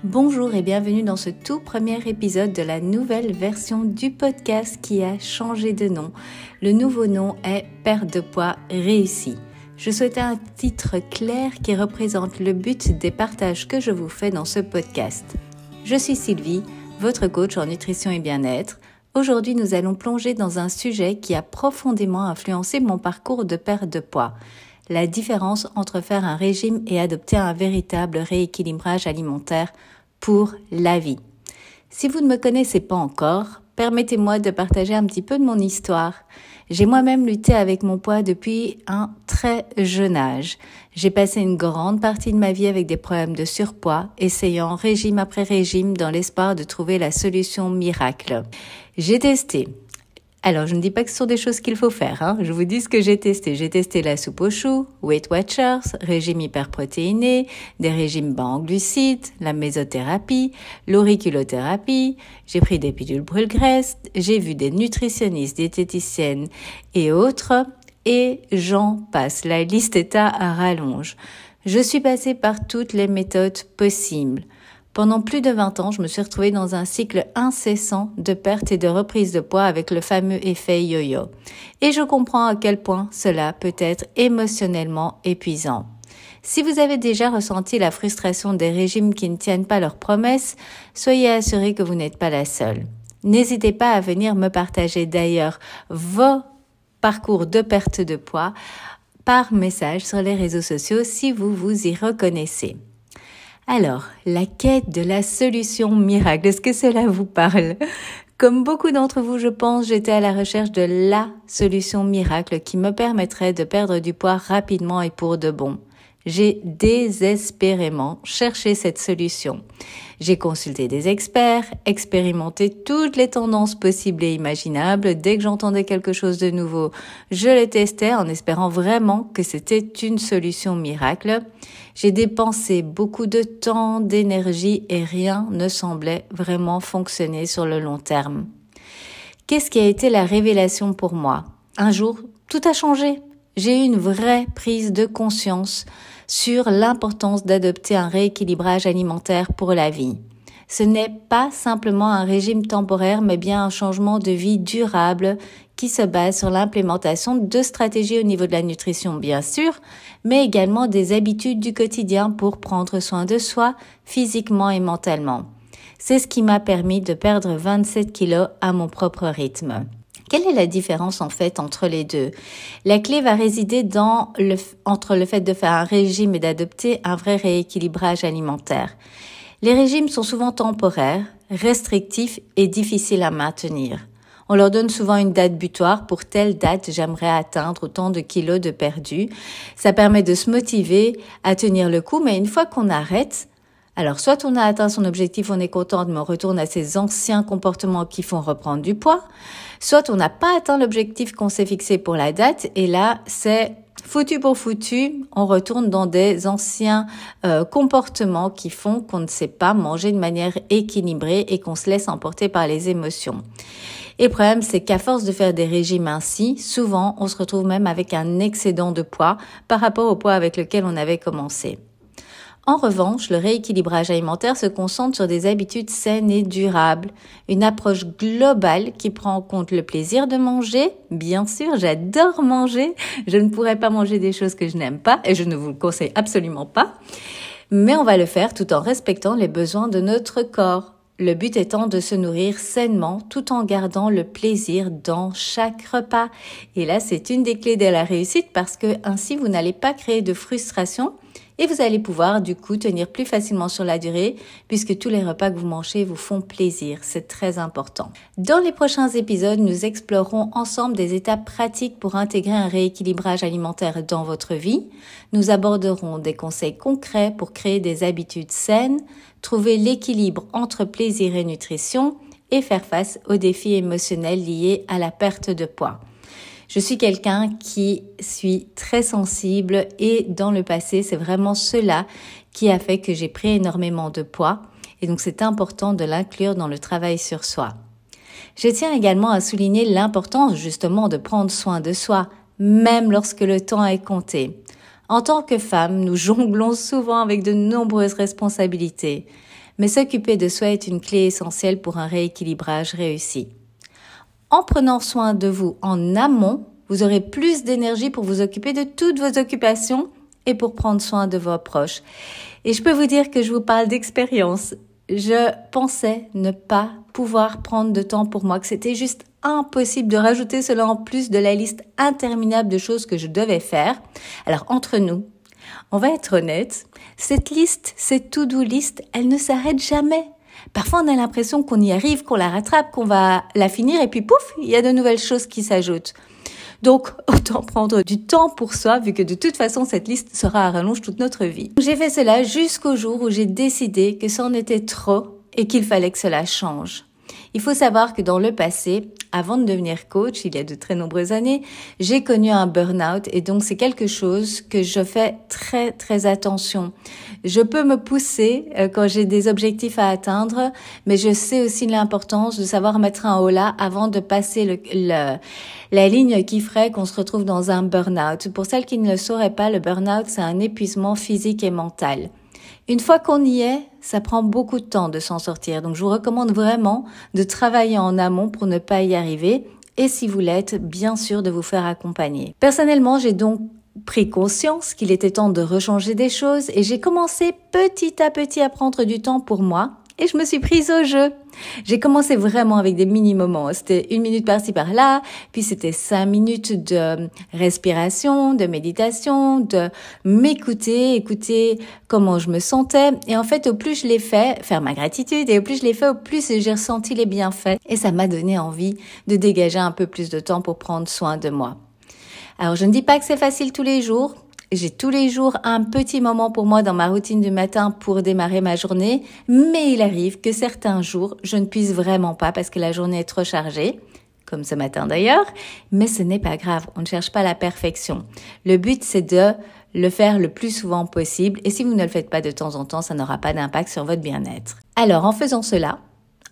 Bonjour et bienvenue dans ce tout premier épisode de la nouvelle version du podcast qui a changé de nom. Le nouveau nom est Perte de poids réussie. Je souhaitais un titre clair qui représente le but des partages que je vous fais dans ce podcast. Je suis Sylvie, votre coach en nutrition et bien-être. Aujourd'hui, nous allons plonger dans un sujet qui a profondément influencé mon parcours de perte de poids. La différence entre faire un régime et adopter un véritable rééquilibrage alimentaire pour la vie. Si vous ne me connaissez pas encore, permettez-moi de partager un petit peu de mon histoire. J'ai moi-même lutté avec mon poids depuis un très jeune âge. J'ai passé une grande partie de ma vie avec des problèmes de surpoids, essayant régime après régime dans l'espoir de trouver la solution miracle. J'ai testé. Alors, je ne dis pas que ce sont des choses qu'il faut faire, Je vous dis ce que j'ai testé. J'ai testé la soupe aux choux, Weight Watchers, régime hyperprotéiné, des régimes bas en glucides, la mésothérapie, l'auriculothérapie. J'ai pris des pilules brûle-graisse, j'ai vu des nutritionnistes, diététiciennes et autres. Et j'en passe. La liste est à rallonge. Je suis passée par toutes les méthodes possibles. Pendant plus de 20 ans, je me suis retrouvée dans un cycle incessant de perte et de reprise de poids avec le fameux effet yo-yo. Et je comprends à quel point cela peut être émotionnellement épuisant. Si vous avez déjà ressenti la frustration des régimes qui ne tiennent pas leurs promesses, soyez assurés que vous n'êtes pas la seule. N'hésitez pas à venir me partager d'ailleurs vos parcours de perte de poids par message sur les réseaux sociaux si vous vous y reconnaissez. Alors, la quête de la solution miracle, est-ce que cela vous parle? Comme beaucoup d'entre vous, je pense, j'étais à la recherche de la solution miracle qui me permettrait de perdre du poids rapidement et pour de bon. J'ai désespérément cherché cette solution. J'ai consulté des experts, expérimenté toutes les tendances possibles et imaginables. Dès que j'entendais quelque chose de nouveau, je le testais en espérant vraiment que c'était une solution miracle. J'ai dépensé beaucoup de temps, d'énergie et rien ne semblait vraiment fonctionner sur le long terme. Qu'est-ce qui a été la révélation pour moi? Un jour, tout a changé. J'ai eu une vraie prise de conscience sur l'importance d'adopter un rééquilibrage alimentaire pour la vie. Ce n'est pas simplement un régime temporaire, mais bien un changement de vie durable qui se base sur l'implémentation de stratégies au niveau de la nutrition, bien sûr, mais également des habitudes du quotidien pour prendre soin de soi, physiquement et mentalement. C'est ce qui m'a permis de perdre 27 kilos à mon propre rythme. Quelle est la différence en fait entre les deux? La clé va résider entre le fait de faire un régime et d'adopter un vrai rééquilibrage alimentaire. Les régimes sont souvent temporaires, restrictifs et difficiles à maintenir. On leur donne souvent une date butoir. Pour telle date, j'aimerais atteindre autant de kilos de perdus. Ça permet de se motiver à tenir le coup, mais une fois qu'on arrête, alors soit on a atteint son objectif, on est content, mais on retourne à ses anciens comportements qui font reprendre du poids, soit on n'a pas atteint l'objectif qu'on s'est fixé pour la date, et là c'est foutu pour foutu, on retourne dans des anciens comportements qui font qu'on ne sait pas manger de manière équilibrée et qu'on se laisse emporter par les émotions. Et le problème, c'est qu'à force de faire des régimes ainsi, souvent on se retrouve même avec un excédent de poids par rapport au poids avec lequel on avait commencé. En revanche, le rééquilibrage alimentaire se concentre sur des habitudes saines et durables, une approche globale qui prend en compte le plaisir de manger. Bien sûr, j'adore manger, je ne pourrais pas manger des choses que je n'aime pas et je ne vous le conseille absolument pas, mais on va le faire tout en respectant les besoins de notre corps. Le but étant de se nourrir sainement tout en gardant le plaisir dans chaque repas. Et là, c'est une des clés de la réussite parce que ainsi, vous n'allez pas créer de frustration et vous allez pouvoir du coup tenir plus facilement sur la durée puisque tous les repas que vous mangez vous font plaisir. C'est très important. Dans les prochains épisodes, nous explorerons ensemble des étapes pratiques pour intégrer un rééquilibrage alimentaire dans votre vie. Nous aborderons des conseils concrets pour créer des habitudes saines, trouver l'équilibre entre plaisir et nutrition et faire face aux défis émotionnels liés à la perte de poids. Je suis quelqu'un qui suis très sensible et dans le passé, c'est vraiment cela qui a fait que j'ai pris énormément de poids et donc c'est important de l'inclure dans le travail sur soi. Je tiens également à souligner l'importance justement de prendre soin de soi, même lorsque le temps est compté. En tant que femme, nous jonglons souvent avec de nombreuses responsabilités. Mais s'occuper de soi est une clé essentielle pour un rééquilibrage réussi. En prenant soin de vous en amont, vous aurez plus d'énergie pour vous occuper de toutes vos occupations et pour prendre soin de vos proches. Et je peux vous dire que je vous parle d'expérience. Je pensais ne pas pouvoir prendre de temps pour moi, que c'était juste impossible de rajouter cela en plus de la liste interminable de choses que je devais faire. Alors entre nous, on va être honnête, cette liste, cette to-do list, elle ne s'arrête jamais. Parfois, on a l'impression qu'on y arrive, qu'on la rattrape, qu'on va la finir et puis pouf, il y a de nouvelles choses qui s'ajoutent. Donc, autant prendre du temps pour soi, vu que de toute façon, cette liste sera à rallonge toute notre vie. J'ai fait cela jusqu'au jour où j'ai décidé que c'en était trop et qu'il fallait que cela change. Il faut savoir que dans le passé, avant de devenir coach, il y a de très nombreuses années, j'ai connu un burn-out et donc c'est quelque chose que je fais très très attention. Je peux me pousser quand j'ai des objectifs à atteindre, mais je sais aussi l'importance de savoir mettre un holà avant de passer la ligne qui ferait qu'on se retrouve dans un burn-out. Pour celles qui ne le sauraient pas, le burn-out, c'est un épuisement physique et mental. Une fois qu'on y est, ça prend beaucoup de temps de s'en sortir. Donc, je vous recommande vraiment de travailler en amont pour ne pas y arriver. Et si vous l'êtes, bien sûr, de vous faire accompagner. Personnellement, j'ai donc pris conscience qu'il était temps de rechanger des choses et j'ai commencé petit à petit à prendre du temps pour moi. Et je me suis prise au jeu. J'ai commencé vraiment avec des mini-moments. C'était 1 minute par-ci par-là, puis c'était 5 minutes de respiration, de méditation, de m'écouter, écouter comment je me sentais. Et en fait, au plus je l'ai fait, faire ma gratitude, et au plus je l'ai fait, au plus j'ai ressenti les bienfaits. Et ça m'a donné envie de dégager un peu plus de temps pour prendre soin de moi. Alors, je ne dis pas que c'est facile tous les jours. J'ai tous les jours un petit moment pour moi dans ma routine du matin pour démarrer ma journée, mais il arrive que certains jours, je ne puisse vraiment pas parce que la journée est trop chargée, comme ce matin d'ailleurs, mais ce n'est pas grave, on ne cherche pas la perfection. Le but, c'est de le faire le plus souvent possible et si vous ne le faites pas de temps en temps, ça n'aura pas d'impact sur votre bien-être. Alors, en faisant cela,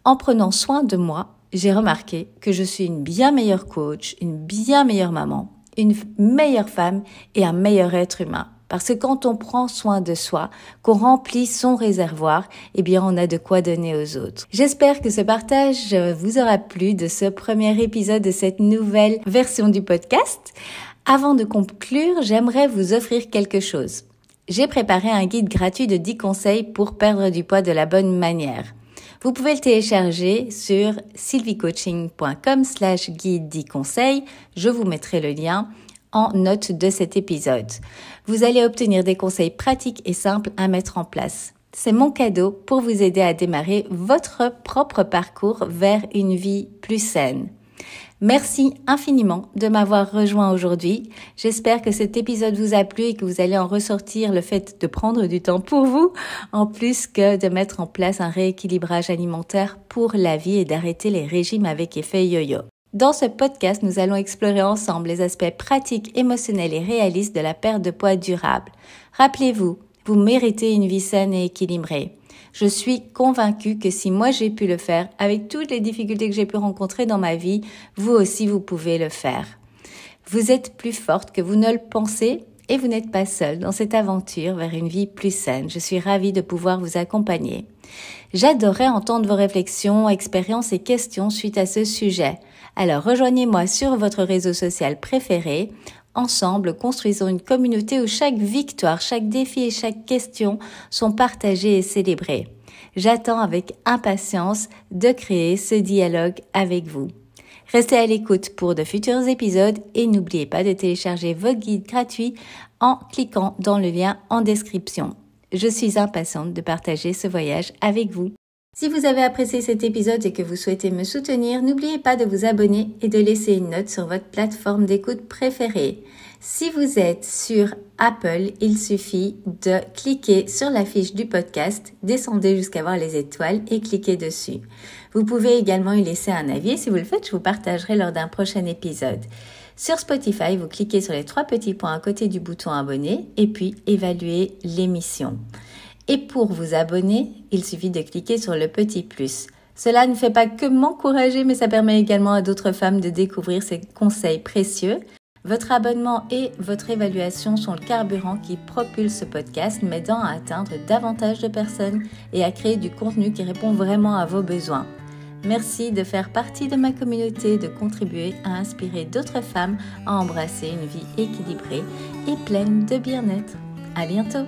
en prenant soin de moi, j'ai remarqué que je suis une bien meilleure coach, une bien meilleure maman, une meilleure femme et un meilleur être humain. Parce que quand on prend soin de soi, qu'on remplit son réservoir, eh bien, on a de quoi donner aux autres. J'espère que ce partage vous aura plu de ce premier épisode de cette nouvelle version du podcast. Avant de conclure, j'aimerais vous offrir quelque chose. J'ai préparé un guide gratuit de 10 conseils pour perdre du poids de la bonne manière. Vous pouvez le télécharger sur sylviecoaching.com/guide 10 conseils. Je vous mettrai le lien en note de cet épisode. Vous allez obtenir des conseils pratiques et simples à mettre en place. C'est mon cadeau pour vous aider à démarrer votre propre parcours vers une vie plus saine. Merci infiniment de m'avoir rejoint aujourd'hui. J'espère que cet épisode vous a plu et que vous allez en ressortir le fait de prendre du temps pour vous, en plus que de mettre en place un rééquilibrage alimentaire pour la vie et d'arrêter les régimes avec effet yo-yo. Dans ce podcast, nous allons explorer ensemble les aspects pratiques, émotionnels et réalistes de la perte de poids durable. Rappelez-vous, vous méritez une vie saine et équilibrée. Je suis convaincue que si moi j'ai pu le faire, avec toutes les difficultés que j'ai pu rencontrer dans ma vie, vous aussi vous pouvez le faire. Vous êtes plus forte que vous ne le pensez et vous n'êtes pas seule dans cette aventure vers une vie plus saine. Je suis ravie de pouvoir vous accompagner. J'adorerais entendre vos réflexions, expériences et questions suite à ce sujet. Alors rejoignez-moi sur votre réseau social préféré. Ensemble, construisons une communauté où chaque victoire, chaque défi et chaque question sont partagées et célébrées. J'attends avec impatience de créer ce dialogue avec vous. Restez à l'écoute pour de futurs épisodes et n'oubliez pas de télécharger votre guide gratuit en cliquant dans le lien en description. Je suis impatiente de partager ce voyage avec vous. Si vous avez apprécié cet épisode et que vous souhaitez me soutenir, n'oubliez pas de vous abonner et de laisser une note sur votre plateforme d'écoute préférée. Si vous êtes sur Apple, il suffit de cliquer sur la fiche du podcast, descendez jusqu'à voir les étoiles et cliquez dessus. Vous pouvez également y laisser un avis et si vous le faites, je vous partagerai lors d'un prochain épisode. Sur Spotify, vous cliquez sur les 3 petits points à côté du bouton abonner et puis évaluez l'émission. Et pour vous abonner, il suffit de cliquer sur le petit plus. Cela ne fait pas que m'encourager, mais ça permet également à d'autres femmes de découvrir ces conseils précieux. Votre abonnement et votre évaluation sont le carburant qui propulse ce podcast, m'aidant à atteindre davantage de personnes et à créer du contenu qui répond vraiment à vos besoins. Merci de faire partie de ma communauté, de contribuer à inspirer d'autres femmes à embrasser une vie équilibrée et pleine de bien-être. À bientôt!